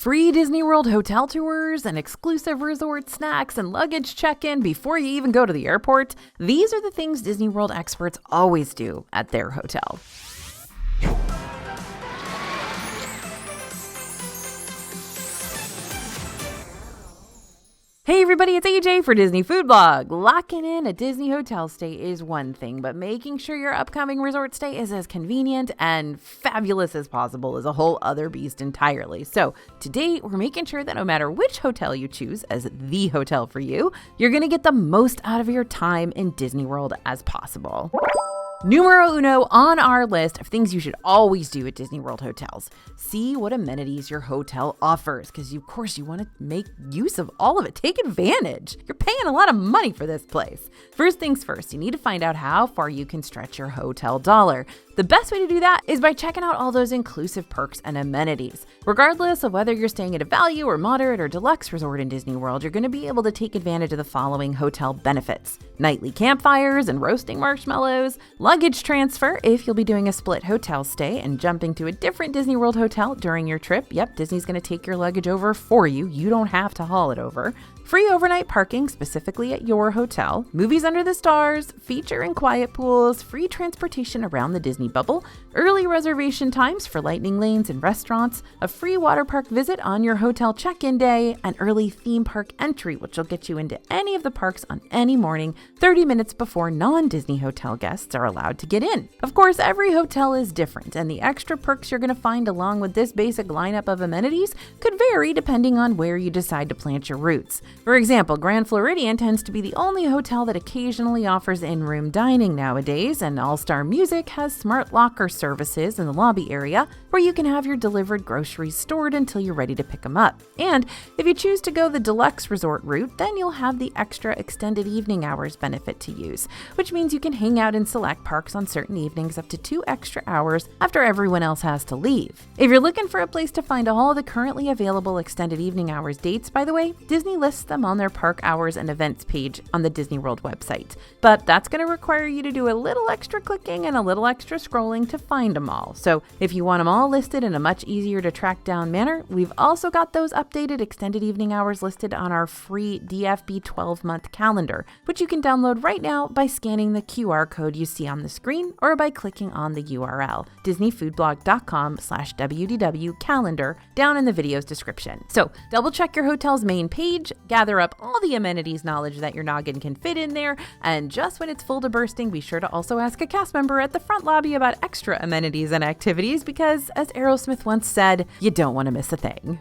Free Disney World hotel tours and exclusive resort snacks and luggage check-in before you even go to the airport. These are the things Disney World experts always do at their hotel. Hey everybody, it's AJ for Disney Food Blog. Locking in a Disney hotel stay is one thing, but making sure your upcoming resort stay is as convenient and fabulous as possible is a whole other beast entirely. So today, we're making sure that no matter which hotel you choose as the hotel for you, you're going to get the most out of your time in Disney World as possible. Numero uno on our list of things you should always do at Disney World hotels. See what amenities your hotel offers, because of course you want to make use of all of it. Take advantage. You're paying a lot of money for this place. First things first, you need to find out how far you can stretch your hotel dollar. The best way to do that is by checking out all those inclusive perks and amenities. Regardless of whether you're staying at a value or moderate or deluxe resort in Disney World, you're going to be able to take advantage of the following hotel benefits: nightly campfires and roasting marshmallows, luggage transfer if you'll be doing a split hotel stay and jumping to a different Disney World hotel during your trip. Yep, Disney's going to take your luggage over for you. You don't have to haul it over. Free overnight parking specifically at your hotel, movies under the stars, feature and quiet pools, free transportation around the Disney bubble, early reservation times for lightning lanes and restaurants, a free water park visit on your hotel check-in day, an early theme park entry, which will get you into any of the parks on any morning 30 minutes before non-Disney hotel guests are allowed to get in. Of course, every hotel is different, and the extra perks you're going to find along with this basic lineup of amenities could vary depending on where you decide to plant your roots. For example, Grand Floridian tends to be the only hotel that occasionally offers in-room dining nowadays, and All-Star Music has smart locker services in the lobby area where you can have your delivered groceries stored until you're ready to pick them up. And if you choose to go the deluxe resort route, then you'll have the extra extended evening hours benefit to use, which means you can hang out in select parks on certain evenings up to 2 extra hours after everyone else has to leave. If you're looking for a place to find all the currently available extended evening hours dates, by the way, Disney lists them on their park hours and events page on the Disney World website. But that's going to require you to do a little extra clicking and a little extra scrolling to find them all. So if you want them all listed in a much easier to track down manner, we've also got those updated extended evening hours listed on our free DFB 12-month calendar, which you can download right now by scanning the QR code you see on the screen or by clicking on the URL, disneyfoodblog.com/WDW calendar down in the video's description. So double check your hotel's main page, gather up all the amenities knowledge that your noggin can fit in there, and just when it's full to bursting, be sure to also ask a cast member at the front lobby about extra amenities and activities because, as Aerosmith once said, you don't want to miss a thing.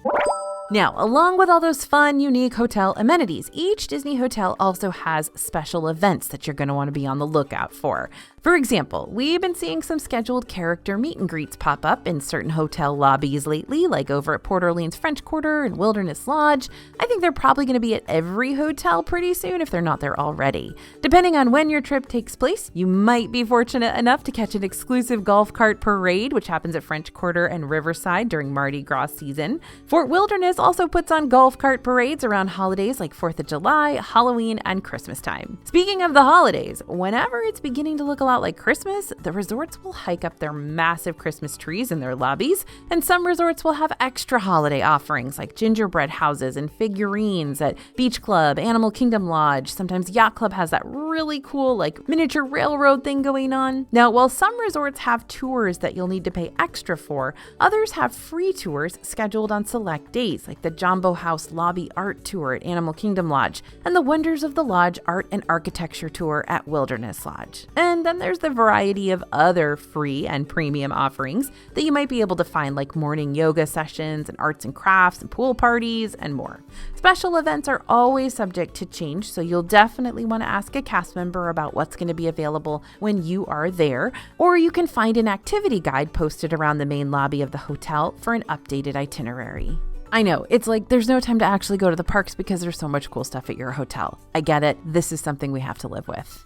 Now, along with all those fun, unique hotel amenities, each Disney hotel also has special events that you're going to want to be on the lookout for. For example, we've been seeing some scheduled character meet and greets pop up in certain hotel lobbies lately, like over at Port Orleans French Quarter and Wilderness Lodge. I think they're probably going to be at every hotel pretty soon if they're not there already. Depending on when your trip takes place, you might be fortunate enough to catch an exclusive golf cart parade, which happens at French Quarter and Riverside during Mardi Gras season. Fort Wilderness also puts on golf cart parades around holidays like 4th of July, Halloween, and Christmas time. Speaking of the holidays, whenever it's beginning to look a lot like Christmas, the resorts will hike up their massive Christmas trees in their lobbies, and some resorts will have extra holiday offerings like gingerbread houses and figurines at Beach Club, Animal Kingdom Lodge. Sometimes Yacht Club has that really cool like miniature railroad thing going on. Now, while some resorts have tours that you'll need to pay extra for, others have free tours scheduled on select days like the Jumbo House Lobby Art Tour at Animal Kingdom Lodge and the Wonders of the Lodge Art and Architecture Tour at Wilderness Lodge. And then there's the variety of other free and premium offerings that you might be able to find, like morning yoga sessions and arts and crafts and pool parties and more. Special events are always subject to change, so you'll definitely want to ask a cast member about what's going to be available when you are there, or you can find an activity guide posted around the main lobby of the hotel for an updated itinerary. I know, it's like there's no time to actually go to the parks because there's so much cool stuff at your hotel. I get it. This is something we have to live with.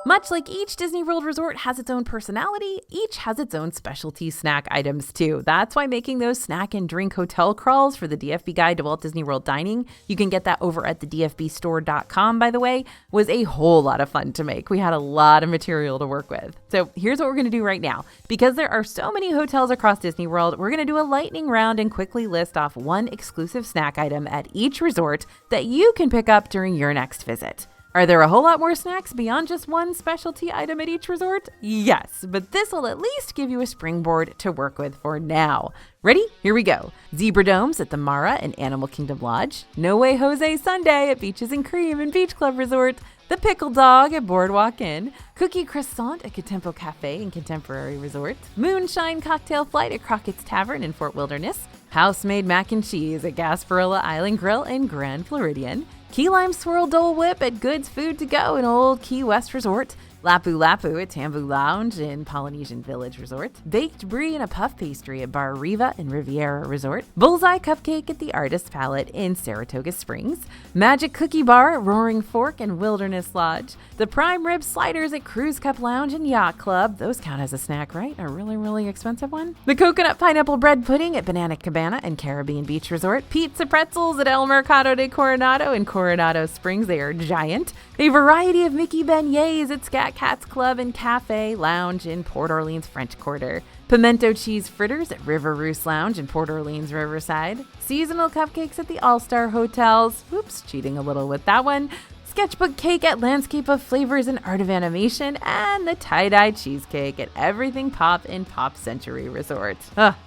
Much like each Disney World resort has its own personality, each has its own specialty snack items too. That's why making those snack and drink hotel crawls for the DFB Guide to Walt Disney World Dining, you can get that over at the dfbstore.com, by the way, was a whole lot of fun to make. We had a lot of material to work with. So here's what we're going to do right now. Because there are so many hotels across Disney World, we're going to do a lightning round and quickly list off one exclusive snack item at each resort that you can pick up during your next visit. Are there a whole lot more snacks beyond just one specialty item at each resort? Yes, but this will at least give you a springboard to work with for now. Ready? Here we go. Zebra domes at the Mara and Animal Kingdom Lodge. No Way Jose Sundae at Beaches and Cream and Beach Club Resort. The Pickle Dog at Boardwalk Inn. Cookie Croissant at Contempo Cafe and Contemporary Resort. Moonshine Cocktail Flight at Crockett's Tavern in Fort Wilderness. House-made mac and cheese at Gasparilla Island Grill and Grand Floridian. Key Lime Swirl Dole Whip at Goods Food to Go in Old Key West Resort. Lapu Lapu at Tambu Lounge in Polynesian Village Resort. Baked Brie and a Puff Pastry at Bar Riva in Riviera Resort. Bullseye Cupcake at the Artist Palette in Saratoga Springs. Magic Cookie Bar at Roaring Fork and Wilderness Lodge. The Prime Rib Sliders at Cruise Cup Lounge and Yacht Club. Those count as a snack, right? A really, really expensive one. The Coconut Pineapple Bread Pudding at Banana Cabana and Caribbean Beach Resort. Pizza Pretzels at El Mercado de Coronado in Coronado Springs. They are giant. A variety of Mickey beignets at Scat Cats Club and Cafe Lounge in Port Orleans French Quarter. Pimento cheese fritters at River Roost Lounge in Port Orleans Riverside. Seasonal cupcakes at the All-Star Hotels. Oops, cheating a little with that one. Sketchbook cake at Landscape of Flavors and Art of Animation, and the tie-dye cheesecake at Everything Pop in Pop Century Resort.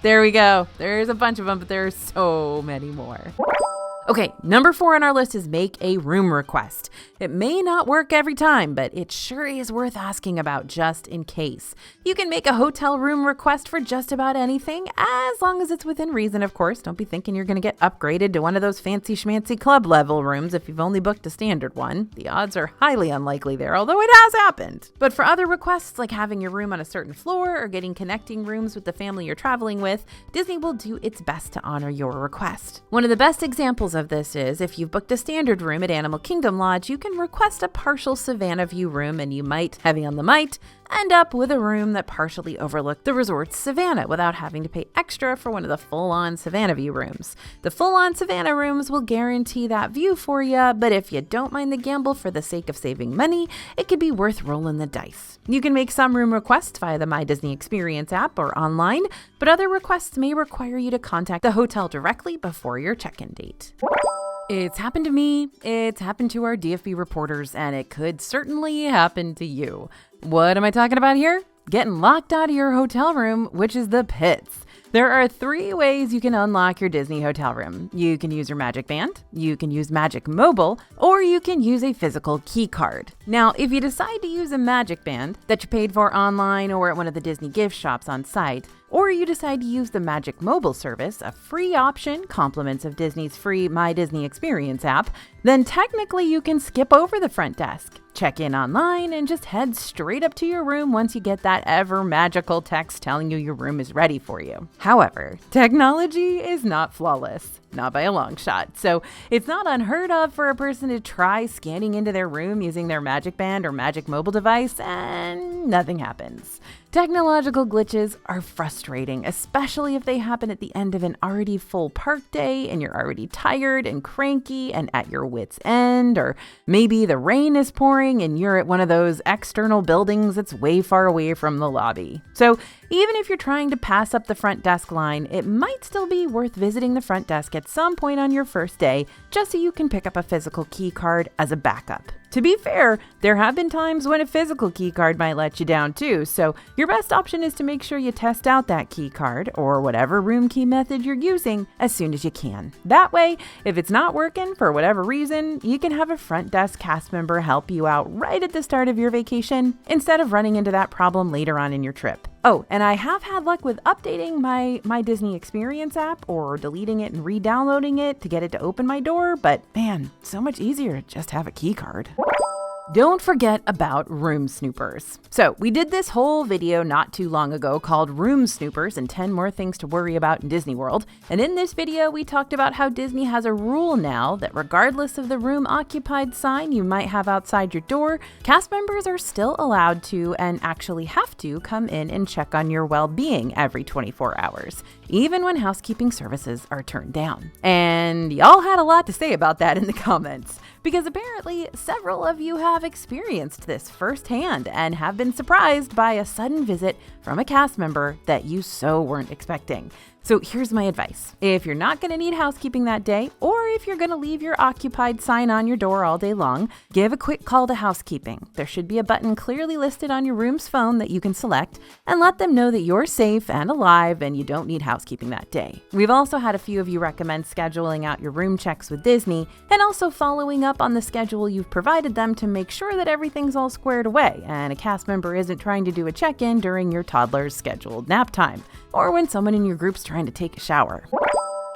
There we go. There's a bunch of them, but there are so many more. Okay, number 4 on our list is make a room request. It may not work every time, but it sure is worth asking about just in case. You can make a hotel room request for just about anything, as long as it's within reason, of course. Don't be thinking you're going to get upgraded to one of those fancy schmancy club level rooms if you've only booked a standard one. The odds are highly unlikely there, although it has happened. But for other requests, like having your room on a certain floor or getting connecting rooms with the family you're traveling with, Disney will do its best to honor your request. One of the best examples of this is if you've booked a standard room at Animal Kingdom Lodge, you can request a partial Savannah View room, and you might, heavy on the might, end up with a room that partially overlooked the resort's Savannah without having to pay extra for one of the full-on Savannah View rooms. The full-on Savannah rooms will guarantee that view for you, but if you don't mind the gamble for the sake of saving money, it could be worth rolling the dice. You can make some room requests via the My Disney Experience app or online, but other requests may require you to contact the hotel directly before your check-in date. It's happened to me, it's happened to our DFB reporters, and it could certainly happen to you. What am I talking about here? Getting locked out of your hotel room, which is the pits. There are 3 ways you can unlock your Disney hotel room. You can use your Magic Band, you can use Magic Mobile, or you can use a physical key card. Now, if you decide to use a Magic Band that you paid for online or at one of the Disney gift shops on site, or you decide to use the Magic Mobile service, a free option, compliments of Disney's free My Disney Experience app, then technically you can skip over the front desk, check in online, and just head straight up to your room once you get that ever magical text telling you your room is ready for you. However, technology is not flawless, not by a long shot. So it's not unheard of for a person to try scanning into their room using their Magic Band or Magic Mobile device and nothing happens. Technological glitches are frustrating, especially if they happen at the end of an already full park day and you're already tired and cranky and at your wit's end, or maybe the rain is pouring and you're at one of those external buildings that's way far away from the lobby. So even if you're trying to pass up the front desk line, it might still be worth visiting the front desk at some point on your first day, just so you can pick up a physical key card as a backup. To be fair, there have been times when a physical key card might let you down too, so your best option is to make sure you test out that key card or whatever room key method you're using as soon as you can. That way, if it's not working for whatever reason, you can have a front desk cast member help you out right at the start of your vacation instead of running into that problem later on in your trip. Oh, and I have had luck with updating my Disney Experience app or deleting it and re-downloading it to get it to open my door, but man, so much easier to just have a key card. Don't forget about room snoopers. So we did this whole video not too long ago called Room Snoopers and 10 More Things to Worry About in Disney World. And in this video, we talked about how Disney has a rule now that regardless of the room occupied sign you might have outside your door, cast members are still allowed to and actually have to come in and check on your well-being every 24 hours, even when housekeeping services are turned down. And y'all had a lot to say about that in the comments, because apparently several of you have experienced this firsthand and have been surprised by a sudden visit from a cast member that you so weren't expecting. So here's my advice. If you're not going to need housekeeping that day, or if you're going to leave your occupied sign on your door all day long, give a quick call to housekeeping. There should be a button clearly listed on your room's phone that you can select and let them know that you're safe and alive and you don't need housekeeping that day. We've also had a few of you recommend scheduling out your room checks with Disney and also following up on the schedule you've provided them to make sure that everything's all squared away and a cast member isn't trying to do a check-in during your toddler's scheduled nap time or when someone in your group's trying to take a shower.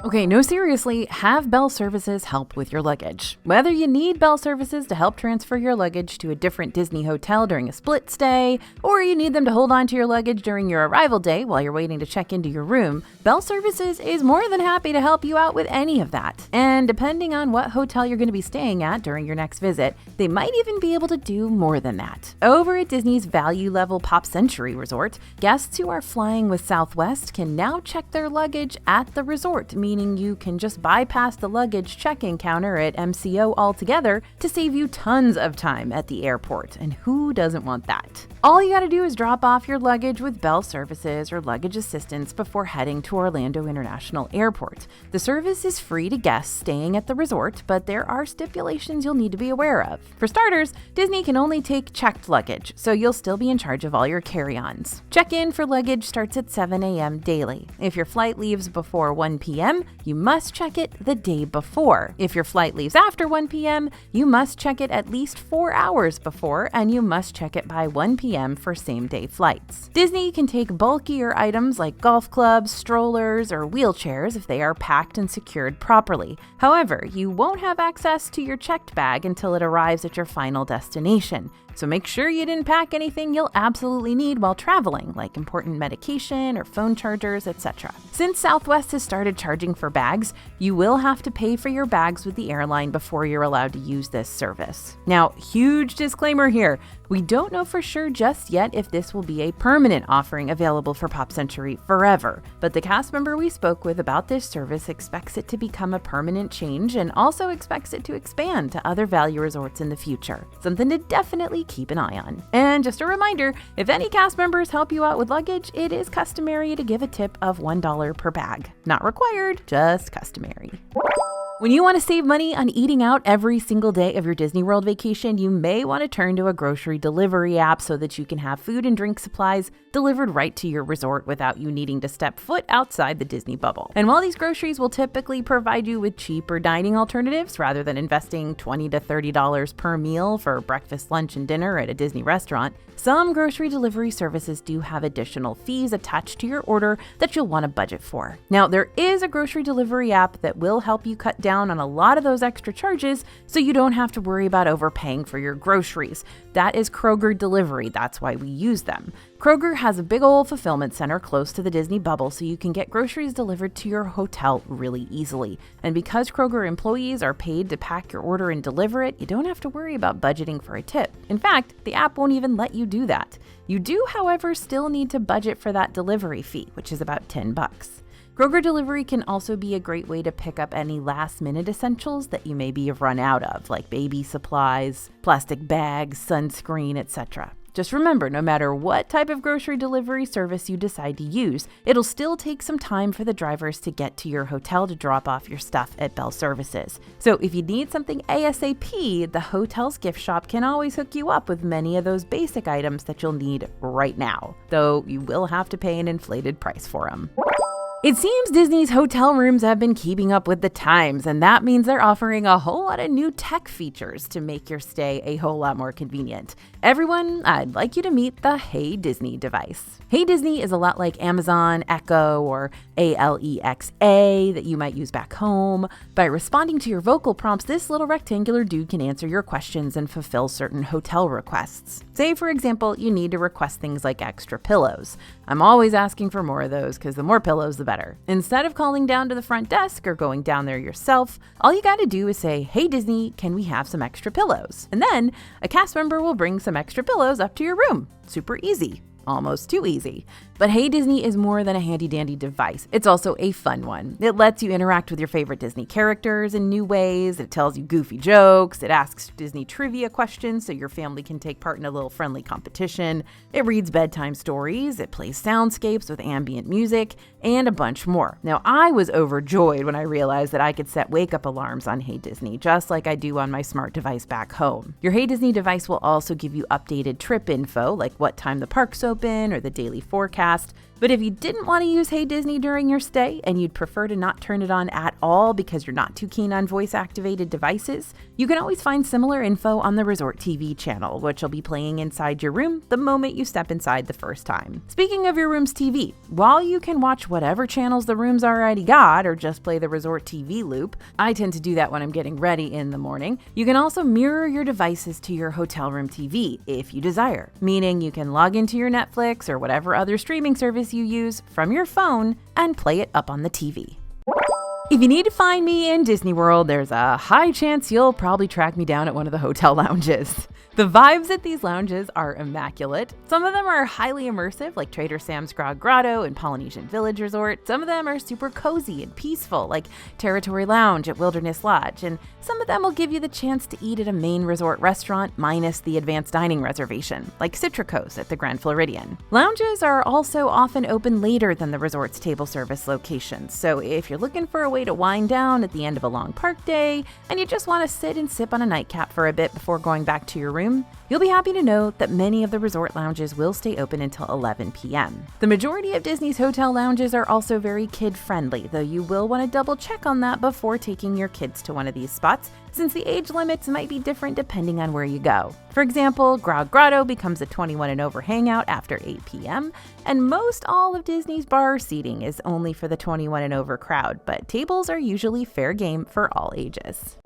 Okay, no, seriously, have Bell Services help with your luggage. Whether you need Bell Services to help transfer your luggage to a different Disney hotel during a split stay, or you need them to hold on to your luggage during your arrival day while you're waiting to check into your room, Bell Services is more than happy to help you out with any of that. And depending on what hotel you're going to be staying at during your next visit, they might even be able to do more than that. Over at Disney's value-level Pop Century Resort, guests who are flying with Southwest can now check their luggage at the resort, meaning you can just bypass the luggage check-in counter at MCO altogether to save you tons of time at the airport. And who doesn't want that? All you gotta do is drop off your luggage with Bell Services or luggage assistance before heading to Orlando International Airport. The service is free to guests staying at the resort, but there are stipulations you'll need to be aware of. For starters, Disney can only take checked luggage, so you'll still be in charge of all your carry-ons. Check-in for luggage starts at 7 a.m. daily. If your flight leaves before 1 p.m., you must check it the day before. If your flight leaves after 1 p.m., you must check it at least 4 hours before, and you must check it by 1 p.m. for same-day flights. Disney can take bulkier items like golf clubs, strollers, or wheelchairs if they are packed and secured properly. However, you won't have access to your checked bag until it arrives at your final destination. So make sure you didn't pack anything you'll absolutely need while traveling, like important medication or phone chargers, etc. Since Southwest has started charging for bags, you will have to pay for your bags with the airline before you're allowed to use this service. Now, huge disclaimer here. We don't know for sure just yet if this will be a permanent offering available for Pop Century forever, but the cast member we spoke with about this service expects it to become a permanent change and also expects it to expand to other value resorts in the future. Something to definitely keep an eye on. And just a reminder, if any cast members help you out with luggage, it is customary to give a tip of $1 per bag. Not required, just customary. When you want to save money on eating out every single day of your Disney World vacation, you may want to turn to a grocery delivery app so that you can have food and drink supplies delivered right to your resort without you needing to step foot outside the Disney bubble. And while these groceries will typically provide you with cheaper dining alternatives rather than investing $20 to $30 per meal for breakfast, lunch, and dinner at a Disney restaurant, some grocery delivery services do have additional fees attached to your order that you'll want to budget for. Now, there is a grocery delivery app that will help you cut down on a lot of those extra charges so you don't have to worry about overpaying for your groceries. That is Kroger Delivery. That's why we use them. Kroger has a big old fulfillment center close to the Disney bubble, so you can get groceries delivered to your hotel really easily. And because Kroger employees are paid to pack your order and deliver it, you don't have to worry about budgeting for a tip. In fact, the app won't even let you do that. You do, however, still need to budget for that delivery fee, which is about $10. Kroger Delivery can also be a great way to pick up any last-minute essentials that you maybe have run out of, like baby supplies, plastic bags, sunscreen, etc. Just remember, no matter what type of grocery delivery service you decide to use, it'll still take some time for the drivers to get to your hotel to drop off your stuff at Bell Services. So if you need something ASAP, the hotel's gift shop can always hook you up with many of those basic items that you'll need right now, though you will have to pay an inflated price for them. It seems Disney's hotel rooms have been keeping up with the times, and that means they're offering a whole lot of new tech features to make your stay a whole lot more convenient. Everyone, I'd like you to meet the Hey Disney device. Hey Disney is a lot like Amazon Echo or Alexa that you might use back home. By responding to your vocal prompts, this little rectangular dude can answer your questions and fulfill certain hotel requests. Say, for example, you need to request things like extra pillows. I'm always asking for more of those because the more pillows, the better. Instead of calling down to the front desk or going down there yourself, all you got to do is say, "Hey Disney, can we have some extra pillows?" And then a cast member will bring some extra pillows up to your room. Super easy. Almost too easy. But Hey Disney is more than a handy-dandy device. It's also a fun one. It lets you interact with your favorite Disney characters in new ways. It tells you goofy jokes. It asks Disney trivia questions so your family can take part in a little friendly competition. It reads bedtime stories. It plays soundscapes with ambient music and a bunch more. Now, I was overjoyed when I realized that I could set wake-up alarms on Hey Disney, just like I do on my smart device back home. Your Hey Disney device will also give you updated trip info, like what time the park's open or the daily forecast. But if you didn't want to use Hey Disney during your stay and you'd prefer to not turn it on at all because you're not too keen on voice-activated devices, you can always find similar info on the Resort TV channel, which will be playing inside your room the moment you step inside the first time. Speaking of your room's TV, while you can watch whatever channels the room's already got or just play the Resort TV loop, I tend to do that when I'm getting ready in the morning, you can also mirror your devices to your hotel room TV if you desire, meaning you can log into your Netflix or whatever other streaming service you use from your phone and play it up on the TV. If you need to find me in Disney World, there's a high chance you'll probably track me down at one of the hotel lounges. The vibes at these lounges are immaculate. Some of them are highly immersive, like Trader Sam's Grog Grotto and Polynesian Village Resort. Some of them are super cozy and peaceful, like Territory Lounge at Wilderness Lodge. And some of them will give you the chance to eat at a main resort restaurant minus the advanced dining reservation, like Citricos at the Grand Floridian. Lounges are also often open later than the resort's table service locations. So if you're looking for a way to wind down at the end of a long park day and you just want to sit and sip on a nightcap for a bit before going back to your room, you'll be happy to know that many of the resort lounges will stay open until 11 p.m. The majority of Disney's hotel lounges are also very kid-friendly, though you will want to double check on that before taking your kids to one of these spots, since the age limits might be different depending on where you go. For example, Grog Grotto becomes a 21 and over hangout after 8 p.m., and most all of Disney's bar seating is only for the 21 and over crowd, but tables are usually fair game for all ages.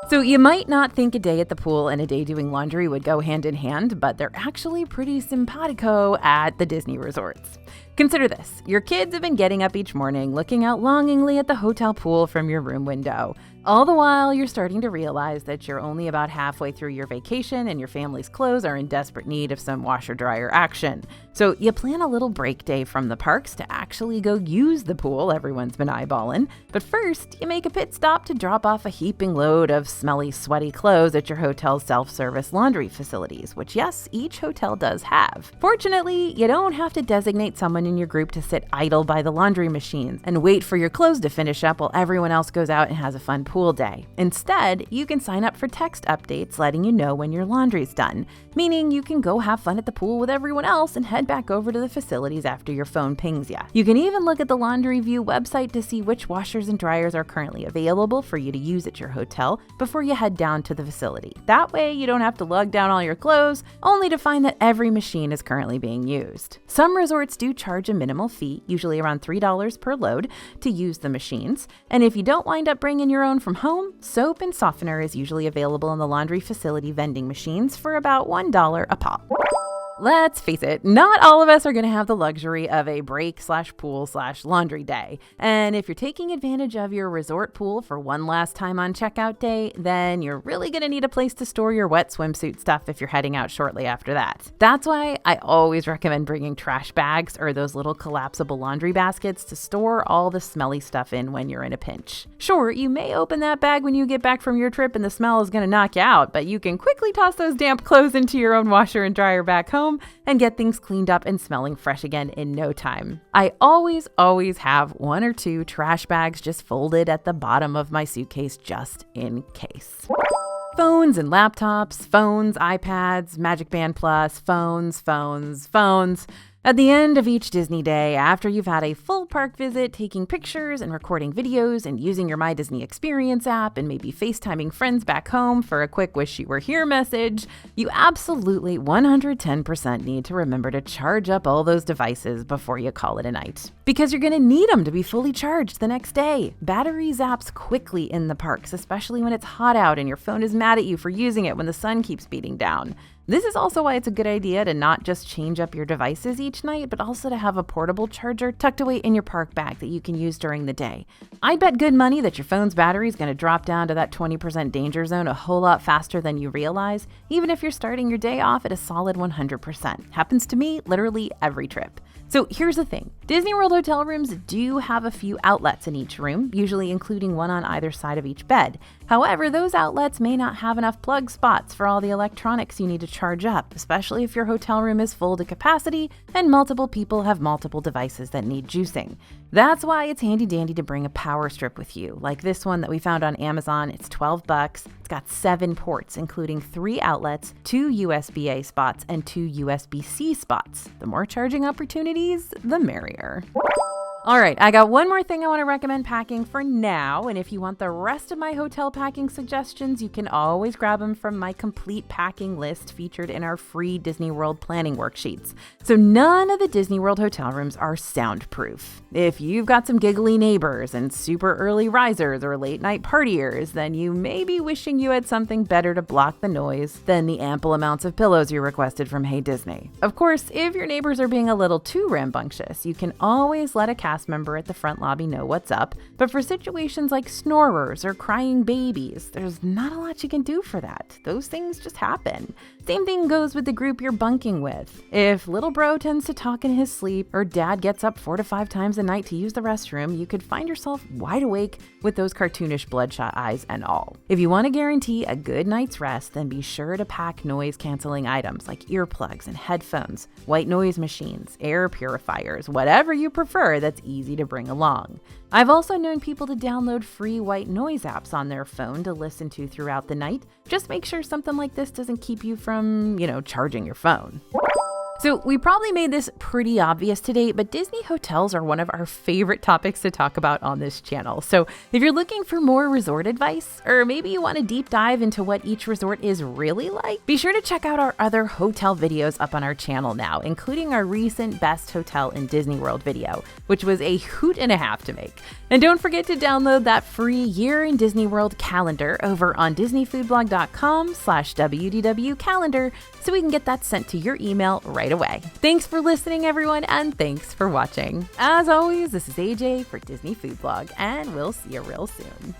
So you might not think a day at the pool and a day doing laundry would go hand in hand, but they're actually pretty simpatico at the Disney resorts. Consider this. Your kids have been getting up each morning, looking out longingly at the hotel pool from your room window. All the while, you're starting to realize that you're only about halfway through your vacation and your family's clothes are in desperate need of some washer-dryer action. So you plan a little break day from the parks to actually go use the pool everyone's been eyeballing. But first, you make a pit stop to drop off a heaping load of smelly, sweaty clothes at your hotel's self-service laundry facilities, which yes, each hotel does have. Fortunately, you don't have to designate someone in your group to sit idle by the laundry machines and wait for your clothes to finish up while everyone else goes out and has a fun pool day. Instead, you can sign up for text updates letting you know when your laundry's done, meaning you can go have fun at the pool with everyone else and head back over to the facilities after your phone pings ya. You can even look at the Laundry View website to see which washers and dryers are currently available for you to use at your hotel before you head down to the facility. That way, you don't have to lug down all your clothes, only to find that every machine is currently being used. Some resorts do charge a minimal fee, usually around $3 per load, to use the machines. And if you don't wind up bringing your own from home, soap and softener is usually available in the laundry facility vending machines for about $1 a pop. Let's face it, not all of us are going to have the luxury of a break/pool/laundry day. And if you're taking advantage of your resort pool for one last time on checkout day, then you're really going to need a place to store your wet swimsuit stuff if you're heading out shortly after that. That's why I always recommend bringing trash bags or those little collapsible laundry baskets to store all the smelly stuff in when you're in a pinch. Sure, you may open that bag when you get back from your trip and the smell is going to knock you out, but you can quickly toss those damp clothes into your own washer and dryer back home and get things cleaned up and smelling fresh again in no time. I always have one or two trash bags just folded at the bottom of my suitcase just in case. Phones and laptops, phones, iPads, Magic Band Plus, phones. At the end of each Disney day, after you've had a full park visit, taking pictures and recording videos and using your My Disney Experience app and maybe FaceTiming friends back home for a quick wish you were here message, you absolutely 110% need to remember to charge up all those devices before you call it a night. Because you're going to need them to be fully charged the next day. Battery zaps quickly in the parks, especially when it's hot out and your phone is mad at you for using it when the sun keeps beating down. This is also why it's a good idea to not just change up your devices each night, but also to have a portable charger tucked away in your park bag that you can use during the day. I'd bet good money that your phone's battery is going to drop down to that 20% danger zone a whole lot faster than you realize, even if you're starting your day off at a solid 100%. Happens to me literally every trip. So here's the thing. Disney World hotel rooms do have a few outlets in each room, usually including one on either side of each bed. However, those outlets may not have enough plug spots for all the electronics you need to charge up, especially if your hotel room is full to capacity and multiple people have multiple devices that need juicing. That's why it's handy dandy to bring a power strip with you, like this one that we found on Amazon. It's $12. It's got 7 ports, including 3 outlets, 2 USB-A spots, and 2 USB-C spots. The more charging opportunities, the merrier. All right, I got one more thing I want to recommend packing for now, and if you want the rest of my hotel packing suggestions, you can always grab them from my complete packing list featured in our free Disney World planning worksheets. So none of the Disney World hotel rooms are soundproof. If you've got some giggly neighbors and super early risers or late night partiers, then you may be wishing you had something better to block the noise than the ample amounts of pillows you requested from Hey Disney. Of course, if your neighbors are being a little too rambunctious, you can always let a cast member at the front lobby know what's up, but for situations like snorers or crying babies, there's not a lot you can do for that. Those things just happen. Same thing goes with the group you're bunking with. If little bro tends to talk in his sleep or dad gets up 4 to 5 times a night to use the restroom, you could find yourself wide awake with those cartoonish bloodshot eyes and all. If you want to guarantee a good night's rest, then be sure to pack noise-canceling items like earplugs and headphones, white noise machines, air purifiers, whatever you prefer that's easy to bring along. I've also known people to download free white noise apps on their phone to listen to throughout the night. Just make sure something like this doesn't keep you from, charging your phone. So we probably made this pretty obvious today, but Disney hotels are one of our favorite topics to talk about on this channel. So if you're looking for more resort advice, or maybe you want to deep dive into what each resort is really like, be sure to check out our other hotel videos up on our channel now, including our recent Best Hotel in Disney World video, which was a hoot and a half to make. And don't forget to download that free Year in Disney World calendar over on disneyfoodblog.com/WDW calendar so we can get that sent to your email right away. Thanks for listening, everyone, and thanks for watching. As always, this is AJ for Disney Food Blog, and we'll see you real soon.